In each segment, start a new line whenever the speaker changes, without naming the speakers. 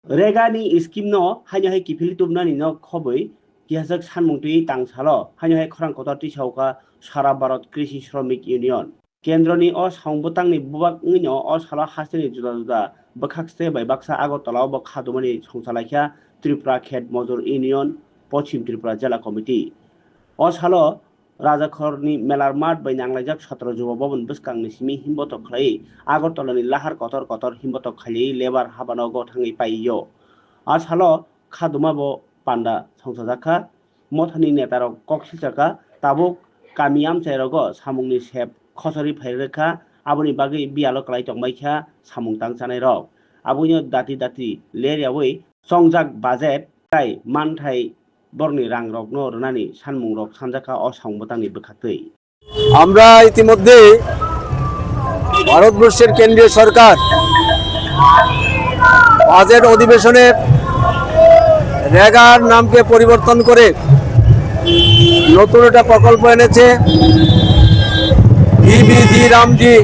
Regani scheme no hanya hai kifili tumna ni no khoboi kihajak sanmungtui tangsalo hanya hai khorang kotati sauka Sara Bharat Krishi Shramik Union Kendroni o sangbotangni bubak ngino o sala hasini juda juda bakhakse bai baksa Agartala bo khadumani songsalaikhya Tripura Khet Mozur Union Pochim Tripura Jela Committee o salo Rajakhorni melar mat bai nanglajak 17 Juba Bobon bwskangni simi himbotok khlai Agartalani lahar kotor kotor himbotok khlai lebar habanogo thangi paiyo a salo khaduma bo panda songsajakha mothani netarok koksilchaka tabuk kamiam chairogo samungni sep khosori phairokha aboni bagui bialo klai tongmaikha samung tangchanai rok abuni dati dati leriawi songjak budget tai manthai borni rang rok no rnani sanmung rok sanjaka o সংবতাংনি বখাতই
আমরা ইতিমধ্যে ভারতবর্ষের কেন্দ্রীয় সরকার budget অধিবেশনে রেগার নামকে পরিবর্তন করে নতুন একটা প্রকল্প এনেছে ভিবিজি রামজি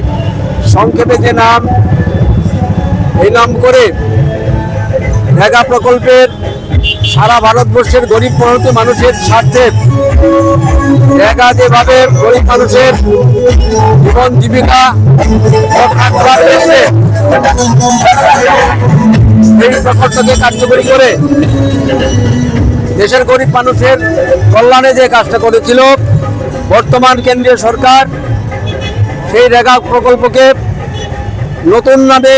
সংক্ষেপে যে নাম এই নাম করে রেগা প্রকল্পের সারা ভারতবর্ষের গরিব মানুষের স্বার্থে রেগা যেভাবে গরিব মানুষের জীবন জীবিকা রক্ষা করার ক্ষেত্রে এই প্রকল্পকে কার্যকরী করে দেশের গরিব মানুষের কল্যাণে যে কাজটা করেছিল বর্তমান কেন্দ্রীয় সরকার সেই রেগা প্রকল্পকে নতুন নামে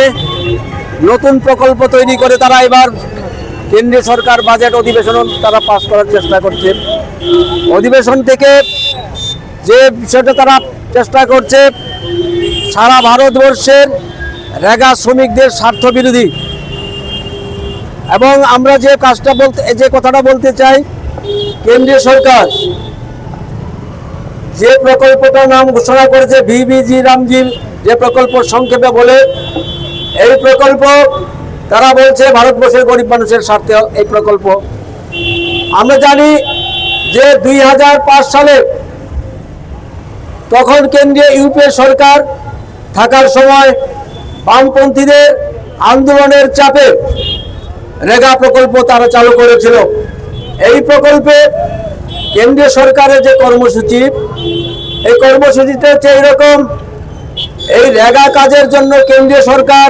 নতুন প্রকল্প তৈরি করে তারা এবার কেন্দ্রীয় সরকার বাজেট অধিবেশন তারা পাস করার চেষ্টা করছে অধিবেশন থেকে যে বিষয়টা তারা চেষ্টা করছে সারা ভারতবর্ষের রেগা শ্রমিকদের স্বার্থ বিরোধী এবং আমরা যে কথাটা বলতে চাই কেন্দ্রীয় সরকার যে প্রকল্পটার নাম ঘোষণা করেছে ভিবিজি রামজি যে প্রকল্প সংক্ষেপে বলে এই প্রকল্প তারা বলছে ভারতবর্ষের গরিব মানুষের স্বার্থে এই প্রকল্প আমরা জানি যে 2005 সালে তখন কেন্দ্রীয় ইউপিএ সরকার থাকার সময় বামপন্থীদের আন্দোলনের চাপে রেগা প্রকল্প তারা চালু করেছিল এই প্রকল্পে কেন্দ্রীয় সরকারের যে কর্মসূচি এই কর্মসূচিতে হচ্ছে এরকম এই রেগা কাজের জন্য কেন্দ্রীয় সরকার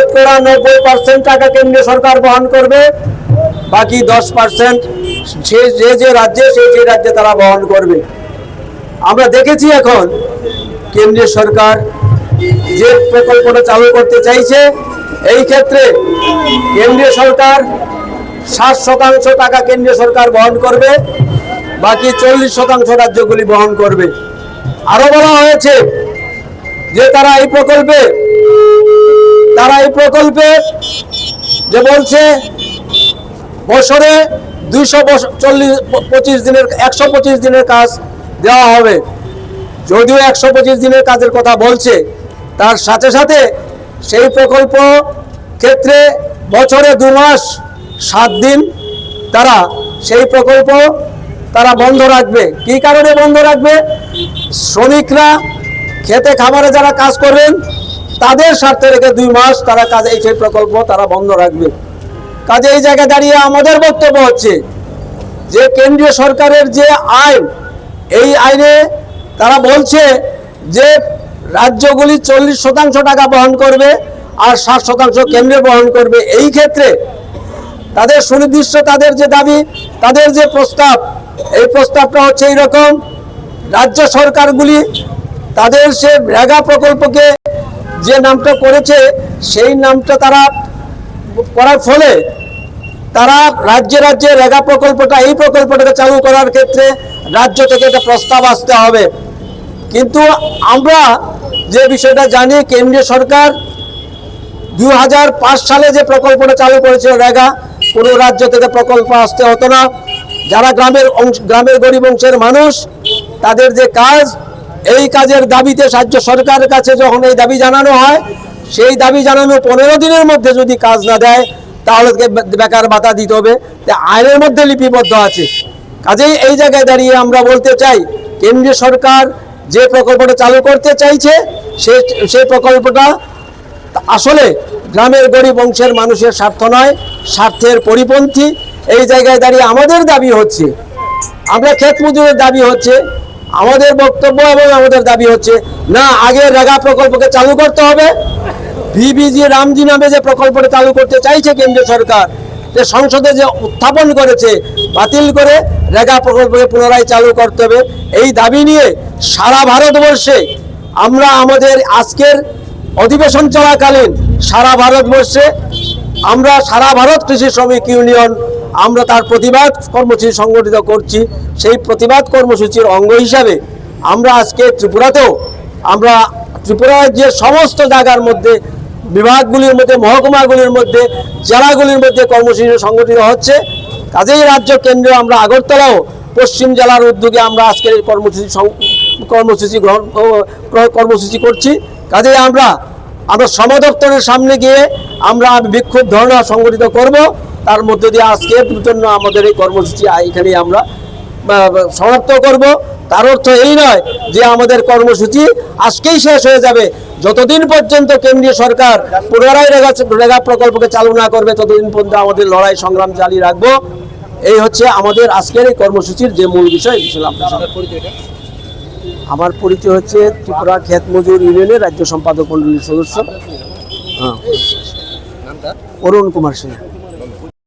90% টাকা কেন্দ্রীয় সরকার বহন করবে বাকি 10% যে রাজ্যে সেই রাজ্যে তারা বহন করবে আমরা দেখেছি এখন কেন্দ্রীয় সরকার যে প্রকল্পটা চালু করতে চাইছে এই ক্ষেত্রে কেন্দ্রীয় সরকার 60% টাকা কেন্দ্রীয় সরকার বহন করবে বাকি 40% রাজ্যগুলি বহন করবে আরো বলা হয়েছে যে তারা এই প্রকল্পে যে বলছে বছরে 125 দিনের কাজ দেওয়া হবে যদিও 125 দিনের কাজের কথা বলছে তার সাথে সাথে সেই প্রকল্প ক্ষেত্রে বছরে 2 মাস 7 দিন তারা সেই প্রকল্প তারা বন্ধ রাখবে কি কারণে বন্ধ রাখবে শ্রমিকরা খেতে খামারে যারা কাজ করবেন তাদের স্বার্থে রেখে 2 মাস তারা কাজ এই প্রকল্প তারা বন্ধ রাখবে কাজে এই জায়গায় দাঁড়িয়ে আমাদের বক্তব্য হচ্ছে যে কেন্দ্রীয় সরকারের যে আইন এই আইনে তারা বলছে যে রাজ্যগুলি 40% টাকা বহন করবে আর 60% কেন্দ্র বহন করবে এই ক্ষেত্রে তাদের সুনির্দিষ্ট তাদের যে দাবি তাদের যে প্রস্তাব এই প্রস্তাবটা হচ্ছে এইরকম রাজ্য সরকারগুলি তাদের সে রেগা প্রকল্পকে যে নামটা করেছে সেই নামটা তারা করার ফলে তারা রাজ্যে রাজ্যে রেগা প্রকল্পটা এই প্রকল্পটাকে চালু করার ক্ষেত্রে রাজ্য থেকে একটা প্রস্তাব আসতে হবে কিন্তু আমরা যে বিষয়টা জানি কেন্দ্রীয় সরকার 2005 সালে যে প্রকল্পটা চালু করেছিল রেগা কোনো রাজ্য থেকে প্রকল্প আসতে হতো না যারা গ্রামের গরিব অংশের মানুষ তাদের যে কাজ এই কাজের দাবিতে রাজ্য সরকারের কাছে যখন এই দাবি জানানো হয় সেই দাবি জানানো 15 দিনের মধ্যে যদি কাজ না দেয় তাহলে বেকার ভাতা দিতে হবে আইনের মধ্যে লিপিবদ্ধ আছে কাজেই এই জায়গায় দাঁড়িয়ে আমরা বলতে চাই কেন্দ্রীয় সরকার যে প্রকল্পটা চালু করতে চাইছে সেই প্রকল্পটা আসলে গ্রামের গরিব অংশের মানুষের স্বার্থ নয়, স্বার্থের পরিপন্থী। এই জায়গায় দাঁড়িয়ে আমাদের দাবি হচ্ছে, আমরা ক্ষেত মজুরের দাবি হচ্ছে, আমাদের বক্তব্য এবং আমাদের দাবি হচ্ছে না, আগে রেগা প্রকল্পকে চালু করতে হবে। ভিবিজি রামজি নামে যে প্রকল্পটা চালু করতে চাইছে কেন্দ্রীয় সরকার, যে সংসদে যে উত্থাপন করেছে, বাতিল করে রেগা প্রকল্পকে পুনরায় চালু করতে হবে। এই দাবি নিয়ে সারা ভারতবর্ষে আমরা আমাদের আজকের অধিবেশন চলাকালীন সারা ভারতবর্ষে আমরা সারা ভারত কৃষি শ্রমিক ইউনিয়ন আমরা তার প্রতিবাদ কর্মসূচি সংগঠিত করছি। সেই প্রতিবাদ কর্মসূচির অঙ্গ হিসাবে আমরা আজকে ত্রিপুরাতেও আমরা ত্রিপুরার যে সমস্ত জায়গার মধ্যে, বিভাগগুলির মধ্যে, মহকুমাগুলির মধ্যে, জেলাগুলির মধ্যে কর্মসূচি সংগঠিত হচ্ছে। কাজেই রাজ্য কেন্দ্র আমরা আগরতলাও পশ্চিম জেলার উদ্যোগে আমরা আজকের এই কর্মসূচি করছি। কাজেই আমরা শ্রম দপ্তরের সামনে গিয়ে আমরা বিক্ষোভ ধর্ণা সংগঠিত করব। তার মধ্যে দিয়ে আজকের জন্য আমাদের এই কর্মসূচি এখানে আমরা সমাপ্ত করব। তার অর্থ এই নয় যে আমাদের কর্মসূচি আজকেই শেষ হয়ে যাবে। যতদিন পর্যন্ত কেন্দ্রীয় সরকার পুনরায় রেগা প্রকল্পকে চালু না করবে, ততদিন পর্যন্ত আমাদের লড়াই সংগ্রাম চালিয়ে রাখবো। এই হচ্ছে আমাদের আজকের এই কর্মসূচির যে মূল বিষয় ছিল। আমার পরিচয় হচ্ছে ত্রিপুরা ক্ষেত মজুর ইউনিয়নের রাজ্য সম্পাদক মণ্ডলীর সদস্য অরুণ কুমার সিং।